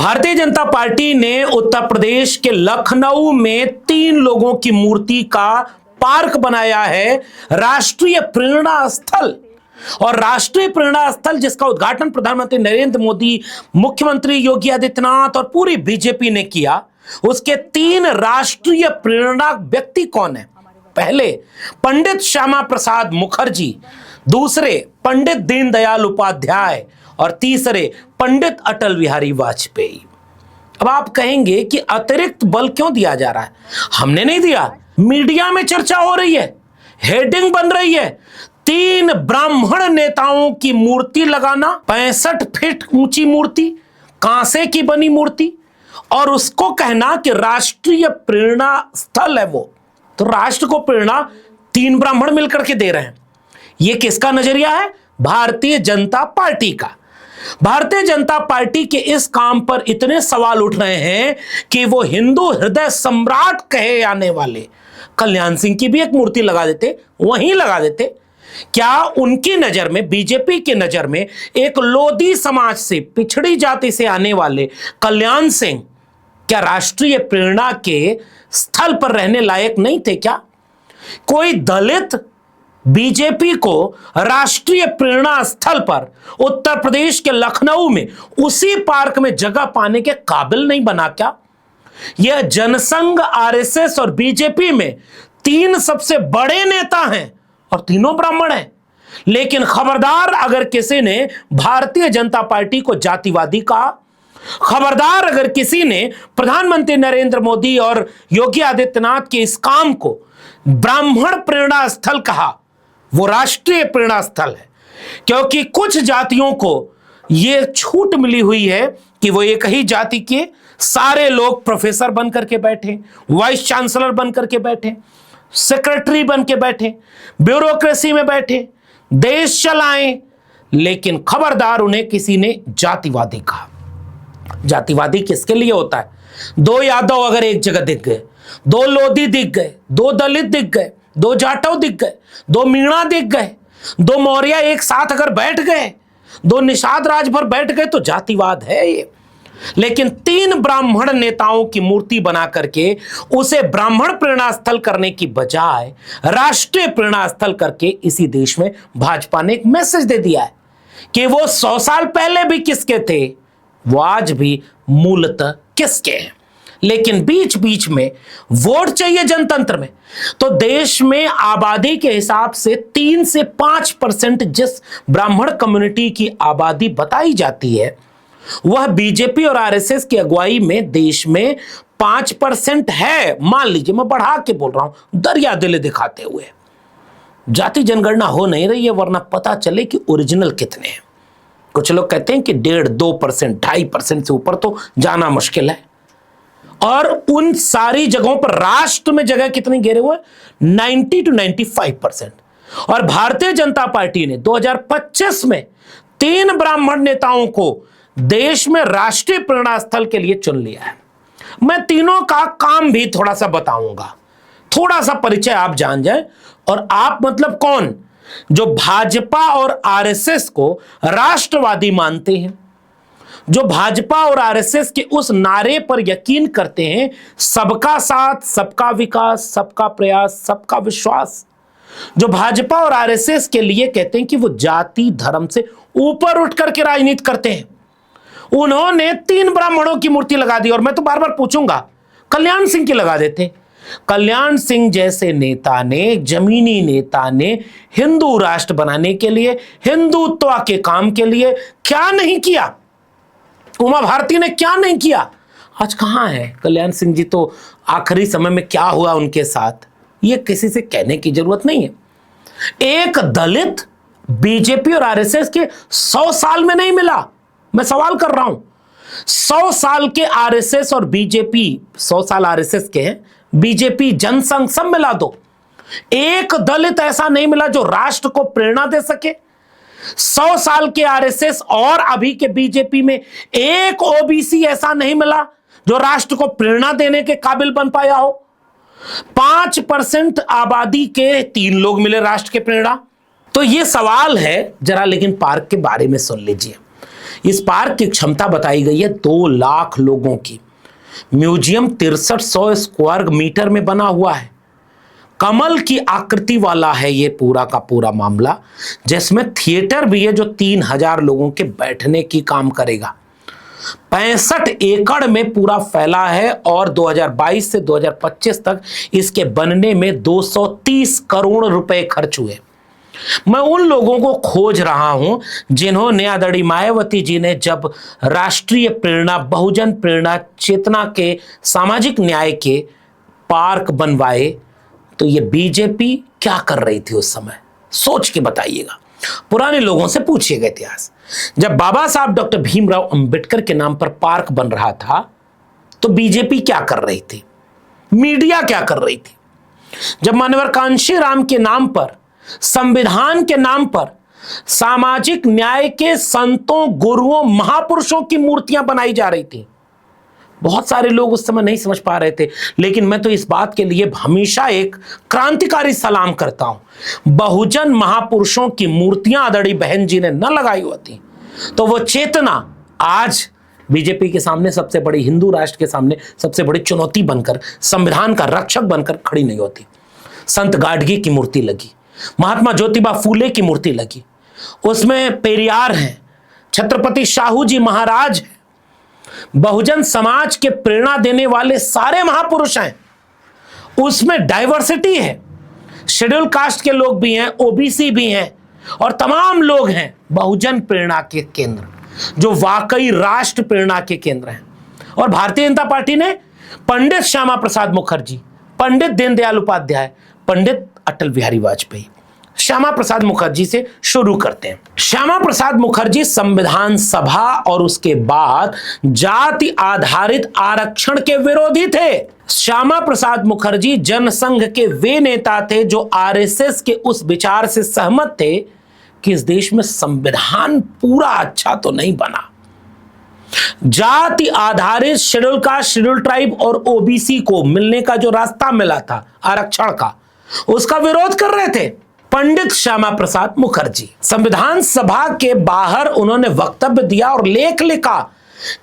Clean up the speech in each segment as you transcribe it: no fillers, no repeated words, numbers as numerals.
Bharatiya Janata party ने उत्तर प्रदेश के लखनऊ में 3 लोगों की मूर्ति का पार्क बनाया है, राष्ट्रीय प्रेरणा स्थल। और राष्ट्रीय प्रेरणा स्थल जिसका उद्घाटन प्रधानमंत्री नरेंद्र मोदी, मुख्यमंत्री योगी आदित्यनाथ और पूरी बीजेपी ने किया। उसके 3 राष्ट्रीय प्रेरणा व्यक्ति कौन है? पहले पंडित श्यामा प्रसाद मुखर्जी, दूसरे पंडित दीनदयाल उपाध्याय और तीसरे पंडित अटल बिहारी वाजपेयी। अब आप कहेंगे कि अतिरिक्त बल क्यों दिया जा रहा है? हमने नहीं दिया, मीडिया में चर्चा हो रही है, हेडिंग बन रही है। 3 ब्राह्मण नेताओं की मूर्ति लगाना, 65 फीट ऊंची मूर्ति, कांसे की बनी मूर्ति, और उसको कहना कि राष्ट्रीय प्रेरणा स्थल है वो। तो राष्ट्र को प्रेरणा 3 ब्राह्मण मिलकर के दे रहे हैं। ये किसका नजरिया है? भारतीय जनता पार्टी का। भारतीय जनता पार्टी के इस काम पर इतने सवाल उठ रहे हैं कि वो हिंदू हृदय सम्राट कहे जाने वाले कल्याण सिंह की भी एक मूर्ति लगा देते, वहीं लगा देते। क्या उनकी नजर में, बीजेपी की नजर में, एक लोधी समाज से, पिछड़ी जाति से आने वाले कल्याण सिंह क्या राष्ट्रीय प्रेरणा के स्थल पर रहने लायक नहीं थे क्या? कोई दलित बीजेपी को राष्ट्रीय प्रेरणा स्थल पर उत्तर प्रदेश के लखनऊ में उसी पार्क में जगह पाने के काबिल नहीं बना क्या? यह जनसंघ, आरएसएस और बीजेपी में 3 सबसे बड़े नेता हैं और तीनों ब्राह्मण हैं। लेकिन खबरदार अगर किसी ने भारतीय जनता पार्टी को जातिवादी कहा, खबरदार अगर किसी ने प्रधानमंत्री नरेंद्र मोदी और योगी आदित्यनाथ के इस काम को ब्राह्मण प्रेरणा स्थल कहा, वो राष्ट्रीय प्रेरणा स्थल है। क्योंकि कुछ जातियों को यह छूट मिली हुई है कि वो एक ही जाति के सारे लोग प्रोफेसर बनकर के बैठे, वाइस चांसलर बनकर के बैठे, सेक्रेटरी बन के बैठे, ब्यूरोक्रेसी में बैठे, देश चलाएं। लेकिन खबरदार उन्हें किसी ने जातिवादी कहा। जातिवादी किसके लिए होता है? 2 यादव अगर एक जगह दिख गए, 2 लोधी दिख गए, 2 दलित दिख गए, 2 जाटव दिख गए, 2 मीणा दिख गए, 2 मौर्य एक साथ अगर बैठ गए, 2 निषाद राजभर बैठ गए तो जातिवाद है ये। लेकिन 3 ब्राह्मण नेताओं की मूर्ति बना करके उसे ब्राह्मण प्रेरणा स्थल करने की बजाय राष्ट्रीय प्रेरणा स्थल करके इसी देश में भाजपा ने एक मैसेज दे दिया है कि वो 100 साल पहले भी किसके थे, वो आज भी मूलतः किसके हैं। लेकिन बीच बीच में वोट चाहिए जनतंत्र में, तो देश में आबादी के हिसाब से 3 से 5% जिस ब्राह्मण कम्युनिटी की आबादी बताई जाती है, वह बीजेपी और आरएसएस की अगुवाई में देश में 5% है। मान लीजिए, मैं बढ़ा के बोल रहा हूं दरिया दिले दिखाते हुए। जाति जनगणना हो नहीं रही है, वरना पता चले कि ओरिजिनल कितने हैं। कुछ लोग कहते हैं कि 1.5%, 2%, 2.5% से ऊपर तो जाना मुश्किल है। और उन सारी जगहों पर राष्ट्र में जगह कितनी घेरे हुए? 90 to 95%। और भारतीय जनता पार्टी ने 2025 में 3 ब्राह्मण नेताओं को देश में राष्ट्रीय प्रेरणा स्थल के लिए चुन लिया है। मैं तीनों का काम भी थोड़ा सा बताऊंगा, थोड़ा सा परिचय आप जान जाए। और आप मतलब कौन? जो भाजपा और आरएसएस को राष्ट्रवादी मानते हैं, जो भाजपा और आरएसएस के उस नारे पर यकीन करते हैं, सबका साथ, सबका विकास, सबका प्रयास, सबका विश्वास। जो भाजपा और आरएसएस के लिए कहते हैं कि वो जाति धर्म से ऊपर उठ करके राजनीति करते हैं, उन्होंने 3 ब्राह्मणों की मूर्ति लगा दी। और मैं तो बार बार पूछूंगा, कल्याण सिंह की लगा देते। कल्याण सिंह जैसे नेता ने, जमीनी नेता ने हिंदू राष्ट्र बनाने के लिए, हिंदुत्व के काम के लिए क्या नहीं किया? उमा भारती ने क्या नहीं किया? आज कहां है कल्याण सिंह जी? तो आखिरी समय में क्या हुआ उनके साथ, ये किसी से कहने की जरूरत नहीं है। एक दलित बीजेपी और आरएसएस के 100 साल में नहीं मिला। मैं सवाल कर रहा हूं, 100 साल के आरएसएस और बीजेपी, 100 साल आरएसएस के हैं, बीजेपी, जनसंघ सब मिला दो, एक दलित ऐसा नहीं मिला जो राष्ट्र को प्रेरणा दे सके। 100 साल के आरएसएस और अभी के बीजेपी में एक ओबीसी ऐसा नहीं मिला जो राष्ट्र को प्रेरणा देने के काबिल बन पाया हो। 5% आबादी के 3 लोग मिले राष्ट्र के प्रेरणा। तो ये सवाल है जरा, लेकिन पार्क के बारे में सुन लीजिए। इस पार्क की क्षमता बताई गई है 2 लाख लोगों की। म्यूजियम 6300 स्क्वायर मीटर में बना हुआ है। कमल की आकृति वाला है ये पूरा का पूरा मामला, जिसमें थिएटर भी है जो 3000 लोगों के बैठने की काम करेगा। 65 एकड़ में पूरा फैला है और 2022 से 2025 तक इसके बनने में 230 करोड़ रुपए खर्च हुए। मैं उन लोगों को खोज रहा हूं जिन्होंने आदरणीय मायावती जी ने जब राष्ट्रीय प्रेरणा, बहुजन प्रेरणा चेतना के, सामाजिक न्याय के पार्क बनवाए, तो ये बीजेपी क्या कर रही थी उस समय? सोच के बताइएगा, पुराने लोगों से पूछिएगा इतिहास। जब बाबा साहब डॉक्टर भीमराव अंबेडकर के नाम पर पार्क बन रहा था तो बीजेपी क्या कर रही थी? मीडिया क्या कर रही थी? जब मान्यवर कांशीराम के नाम पर, संविधान के नाम पर, सामाजिक न्याय के संतों, गुरुओं, महापुरुषों की मूर्तियां बनाई जा रही थी, बहुत सारे लोग उस समय नहीं समझ पा रहे थे। लेकिन मैं तो इस बात के लिए हमेशा एक क्रांतिकारी सलाम करता हूं। बहुजन महापुरुषों की मूर्तियां आदरणीय बहन जी ने न लगाई होती तो वो चेतना आज बीजेपी के सामने, सबसे बड़ी हिंदू राष्ट्र के सामने सबसे बड़ी चुनौती बनकर, संविधान का रक्षक बनकर खड़ी नहीं होती। संत गाडगी की मूर्ति लगी, महात्मा ज्योतिबा फूले की मूर्ति लगी, उसमें पेरियार हैं, छत्रपति शाहू जी महाराज हैं, बहुजन समाज के प्रेरणा देने वाले सारे महापुरुष हैं। उसमें डाइवर्सिटी है, शेड्यूल कास्ट के लोग भी हैं, ओबीसी भी हैं और तमाम लोग हैं बहुजन प्रेरणा के केंद्र, जो वाकई राष्ट्र प्रेरणा के केंद्र हैं। और भारतीय जनता पार्टी ने पंडित श्यामा प्रसाद मुखर्जी, पंडित दीनदयाल उपाध्याय, पंडित अटल बिहारी वाजपेयी, श्यामा प्रसाद मुखर्जी से शुरू करते हैं। श्यामा प्रसाद मुखर्जी संविधान सभा और उसके बाद जाति आधारित आरक्षण के विरोधी थे। श्यामा प्रसाद मुखर्जी जनसंघ के वे नेता थे जो आरएसएस के उस विचार से सहमत थे कि इस देश में संविधान पूरा अच्छा तो नहीं बना, जाति आधारित शेड्यूल कास्ट, शेड्यूल ट्राइब और ओबीसी को मिलने का जो रास्ता मिला था आरक्षण का, उसका विरोध कर रहे थे पंडित श्यामा प्रसाद मुखर्जी। संविधान सभा के बाहर उन्होंने वक्तव्य दिया और लेख लिखा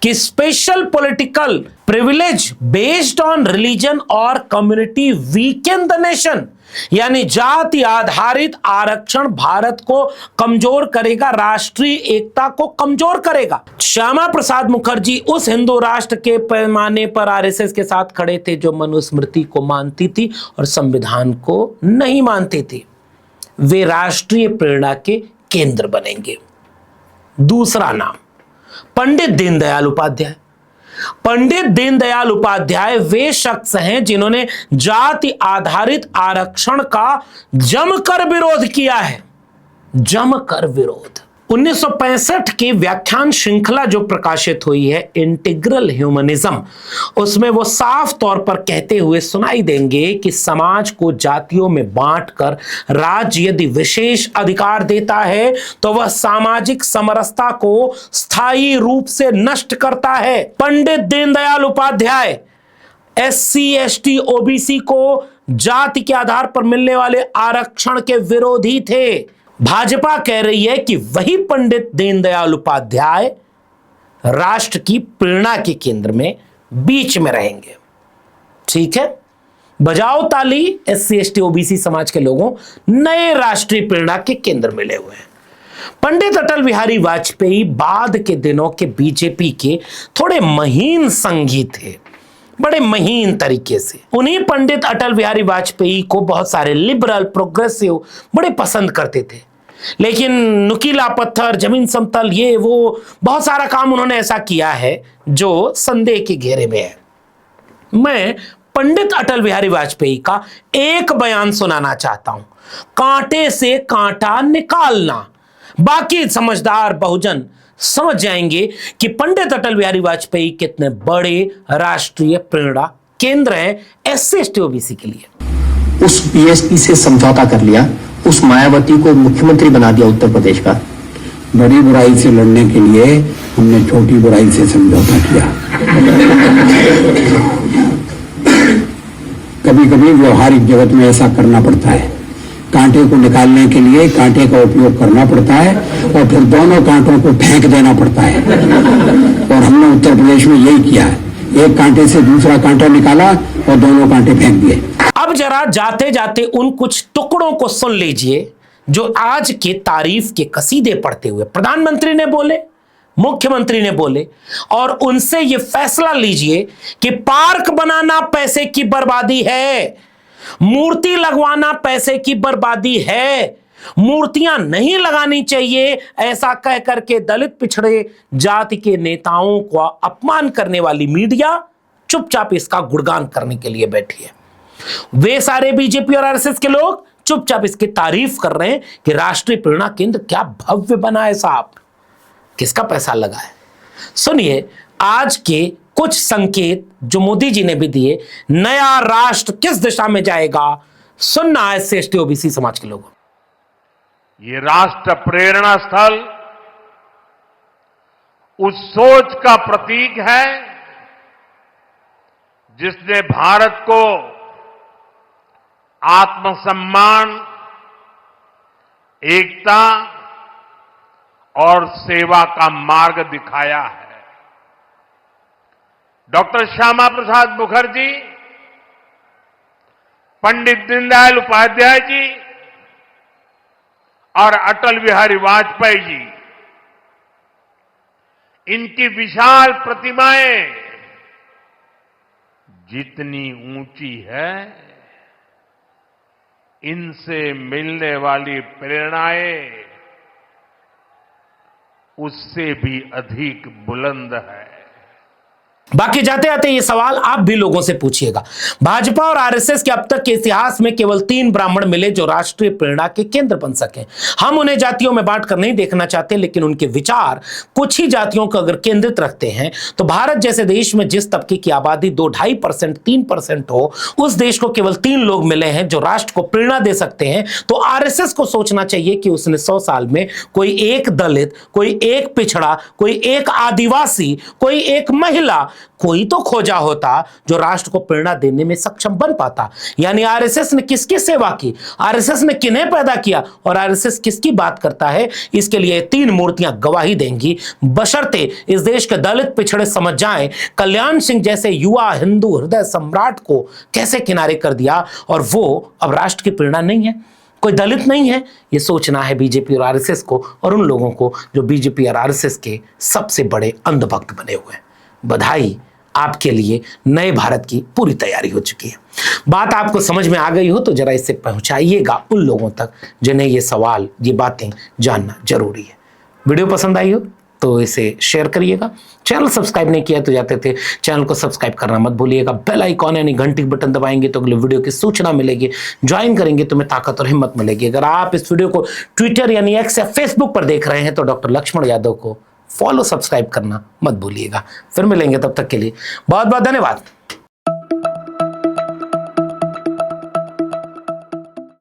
कि special political privilege based on religion और कम्युनिटी वीकेन द नेशन, यानी जाति आधारित आरक्षण भारत को कमजोर करेगा, राष्ट्रीय एकता को कमजोर करेगा। श्यामा प्रसाद मुखर्जी उस हिंदू राष्ट्र के पैमाने पर आरएसएस के साथ खड़े थे जो मनुस्मृति को मानती थी और संविधान को नहीं मानती थी। वे राष्ट्रीय प्रेरणा के केंद्र बनेंगे। दूसरा नाम पंडित दीनदयाल उपाध्याय। पंडित दीनदयाल उपाध्याय वे शख्स हैं जिन्होंने जाति आधारित आरक्षण का जमकर विरोध किया है, जमकर विरोध। 1965 की व्याख्यान श्रृंखला जो प्रकाशित हुई है इंटीग्रल ह्यूमनिज्म, उसमें वो साफ तौर पर कहते हुए सुनाई देंगे कि समाज को जातियों में बांटकर राज्य यदि विशेष अधिकार देता है तो वह सामाजिक समरसता को स्थायी रूप से नष्ट करता है। Pandit Deendayal Upadhyay SC, ST, OBC को जाति के आधार पर मिलने वाले आरक्षण के विरोधी थे। भाजपा कह रही है कि वही पंडित दीनदयाल उपाध्याय राष्ट्र की प्रेरणा के केंद्र में बीच में रहेंगे। ठीक है, बजाओ ताली एससी, एसटी, ओबीसी समाज के लोगों, नए राष्ट्रीय प्रेरणा के केंद्र मिले हुए हैं। पंडित अटल बिहारी वाजपेयी बाद के दिनों के बीजेपी के थोड़े महीन संगी थे, बड़े महीन तरीके से। उन्हीं पंडित अटल बिहारी वाजपेयी को बहुत सारे लिबरल, प्रोग्रेसिव बड़े पसंद करते थे, लेकिन नुकीला पत्थर, जमीन समतल, ये वो बहुत सारा काम उन्होंने ऐसा किया है जो संदेह के घेरे में है। मैं पंडित अटल बिहारी वाजपेयी का एक बयान सुनाना चाहता हूं, कांटे से कांटा निकालना। बाकी समझदार बहुजन समझ जाएंगे कि पंडित अटल बिहारी वाजपेयी कितने बड़े राष्ट्रीय प्रेरणा केंद्र हैं एससी, एसटी, ओबीसी के लिए। उस बीएसपी से समझौता कर लिया, उस मायावती को मुख्यमंत्री बना दिया उत्तर प्रदेश का। बड़ी बुराई से लड़ने के लिए हमने छोटी बुराई से समझौता किया। कभी कभी व्यवहारिक जगत में ऐसा करना पड़ता है, कांटे को निकालने के लिए कांटे का उपयोग करना पड़ता है और फिर दोनों कांटों को फेंक देना पड़ता है। और हमने उत्तर प्रदेश में यही किया है, एक कांटे से दूसरा कांटा निकाला और दोनों कांटे फेंक दिए। अब जरा जाते जाते उन कुछ टुकड़ों को सुन लीजिए जो आज के तारीफ के कसीदे पढ़ते हुए प्रधानमंत्री ने बोले, मुख्यमंत्री ने बोले, और उनसे यह फैसला लीजिए कि पार्क बनाना पैसे की बर्बादी है, मूर्ति लगवाना पैसे की बर्बादी है, मूर्तियां नहीं लगानी चाहिए, ऐसा कह करके दलित पिछड़े जाति के नेताओं को अपमान करने वाली मीडिया चुपचाप इसका गुणगान करने के लिए बैठी है। वे सारे बीजेपी और आरएसएस के लोग चुपचाप इसकी तारीफ कर रहे हैं कि राष्ट्रीय प्रेरणा केंद्र क्या भव्य बना है साहब, किसका पैसा लगा है। सुनिए आज के कुछ संकेत जो मोदी जी ने भी दिए, नया राष्ट्र किस दिशा में जाएगा, सुनना है एससी एसटी ओबीसी समाज के लोगों। ये राष्ट्र प्रेरणा स्थल उस सोच का प्रतीक है जिसने भारत को आत्मसम्मान, एकता और सेवा का मार्ग दिखाया है। डॉक्टर श्यामा प्रसाद मुखर्जी, पंडित दीनदयाल उपाध्याय जी और अटल बिहारी वाजपेयी जी, इनकी विशाल प्रतिमाएं जितनी ऊंची है, इनसे मिलने वाली प्रेरणाएं उससे भी अधिक बुलंद है। बाकी जाते जाते ये सवाल आप भी लोगों से पूछिएगा। भाजपा और आरएसएस के अब तक के इतिहास में केवल 3 ब्राह्मण मिले जो राष्ट्रीय प्रेरणा के केंद्र बन सके। हम उन्हें जातियों में बांटकर नहीं देखना चाहते, लेकिन उनके विचार कुछ ही जातियों को अगर केंद्रित रखते हैं तो भारत जैसे देश में जिस तबके की आबादी 2-2.5%, 3% हो, उस देश को केवल 3 लोग मिले हैं जो राष्ट्र को प्रेरणा दे सकते हैं। तो आरएसएस को सोचना चाहिए कि उसने 100 साल में कोई एक दलित, कोई एक पिछड़ा, कोई एक आदिवासी, कोई एक महिला, कोई तो खोजा होता जो राष्ट्र को प्रेरणा देने में सक्षम बन पाता। यानी आरएसएस ने किसकी सेवा की, आरएसएस ने किन्हें पैदा किया और आरएसएस किसकी बात करता है, इसके लिए 3 मूर्तियां गवाही देंगी, बशर्ते इस देश के दलित पिछड़े समझ जाएं कल्याण सिंह जैसे युवा हिंदू हृदय सम्राट को कैसे किनारे कर दिया और वो अब राष्ट्र की प्रेरणा नहीं है, कोई दलित नहीं है। ये सोचना है बीजेपी और आरएसएस को और उन लोगों को जो बीजेपी और आरएसएस के सबसे बड़े अंधभक्त बने हुए हैं। बधाई, आपके लिए नए भारत की पूरी तैयारी हो चुकी है। बात आपको समझ में आ गई हो तो जरा इसे पहुंचाइएगा उन लोगों तक जिन्हें ये सवाल, ये बातें जानना जरूरी है। वीडियो पसंद आई हो तो इसे शेयर करिएगा। चैनल सब्सक्राइब नहीं किया तो जाते थे चैनल को सब्सक्राइब करना मत भूलिएगा। बेल आइकॉन यानी घंटी बटन दबाएंगे तो अगले वीडियो की सूचना मिलेगी। ज्वाइन करेंगे तो में ताकत और हिम्मत मिलेगी। अगर आप इस वीडियो को ट्विटर यानी एक्स या फेसबुक पर देख रहे हैं तो डॉक्टर लक्ष्मण यादव को फॉलो सब्सक्राइब करना मत भूलिएगा। फिर मिलेंगे, तब तक के लिए बहुत बहुत धन्यवाद।